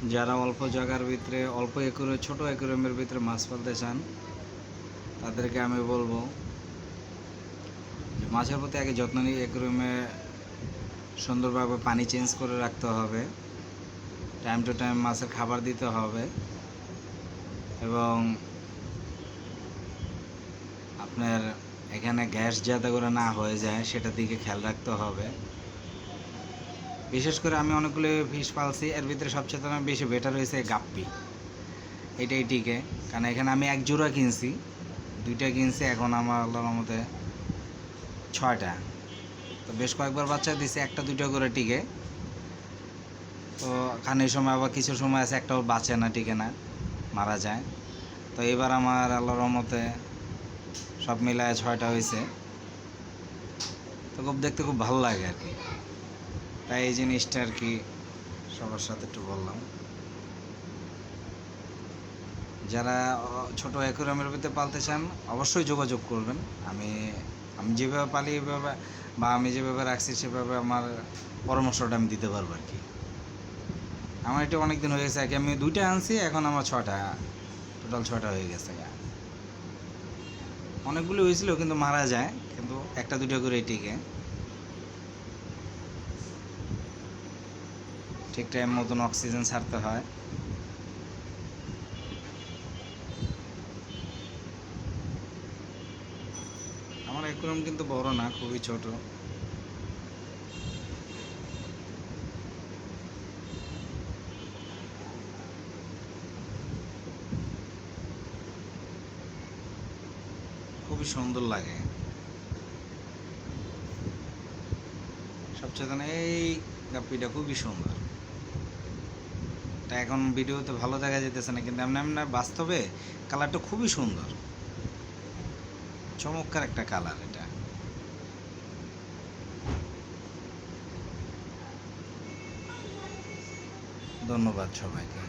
যারা অল্প জায়গার ভিতরে অল্প একরে ছোট অ্যাকুরিয়ামের ভিতরে মাছ পালতে চান তাদেরকে আমি বলবো যে মাছের প্রতি আগে যত্ন নিয়ে অ্যাকুরিয়ামে সুন্দরভাবে পানি চেঞ্জ করে রাখতে হবে, টাইম টু টাইম মাছের খাবার দিতে হবে এবং আপনার এখানে গ্যাস যাতে করে না হয়ে যায় সেটার দিকে খেয়াল রাখতে হবে। বিশেষ করে আমি অনেকগুলো ফিশ পালছি, এর ভিতরে সবচেয়ে বেশি বেটার হয়েছে গাপ্পি, এটাই টিকে। কারণ এখানে আমি এক জোড়া কিনছি, দুইটা কিনছি, এখন আমার আল্লাহর রহমতে 6টা। তো বেশ কয়েকবার বাচ্চা দিছে, একটা দুইটা করে টিকে। তো খানির সময় আবার কিছু সময় আছে একটাও বাঁচে না, টিকে না, মারা যায়। তো এবার আমার আল্লাহর রহমতে সব মিলায় 6টা হয়েছে। তো খুব দেখতে খুব ভালো লাগে আর কি, তাই এই জিনিসটা আর কি সবার সাথে একটু বললাম। যারা ছোট অ্যাকুরিয়ামের ভিতরে পালতে চান অবশ্যই যোগাযোগ করবেন। আমি যেভাবে পালি এভাবে বা আমি যেভাবে রাখছি সেভাবে আমার পরামর্শটা আমি দিতে পারবো আর কি। আমার এটা অনেক দিন হয়ে গেছে, আগে আমি 2টা আনছি, এখন আমার 6টা, টোটাল 6টা হয়ে গেছে। অনেকগুলো হয়েছিল কিন্তু মারা যায়, কিন্তু একটা দুটো করে টিকে। ঠিক টাইম মতন অক্সিজেন ছাড়তে হয়। আমার অ্যাকুরিয়াম কিন্তু বড় না, খুবই ছোট। খুবই সুন্দর লাগে। সবচেয়ে এই গাপ্পিটা খুবই সুন্দর। তা এখন ভিডিওতে ভালো দেখা যেতেছে না, কিন্তু এমনি এমনি বাস্তবে কালারটা খুবই সুন্দর, চমৎকার একটা কালার এটা। ধন্যবাদ সবাইকে।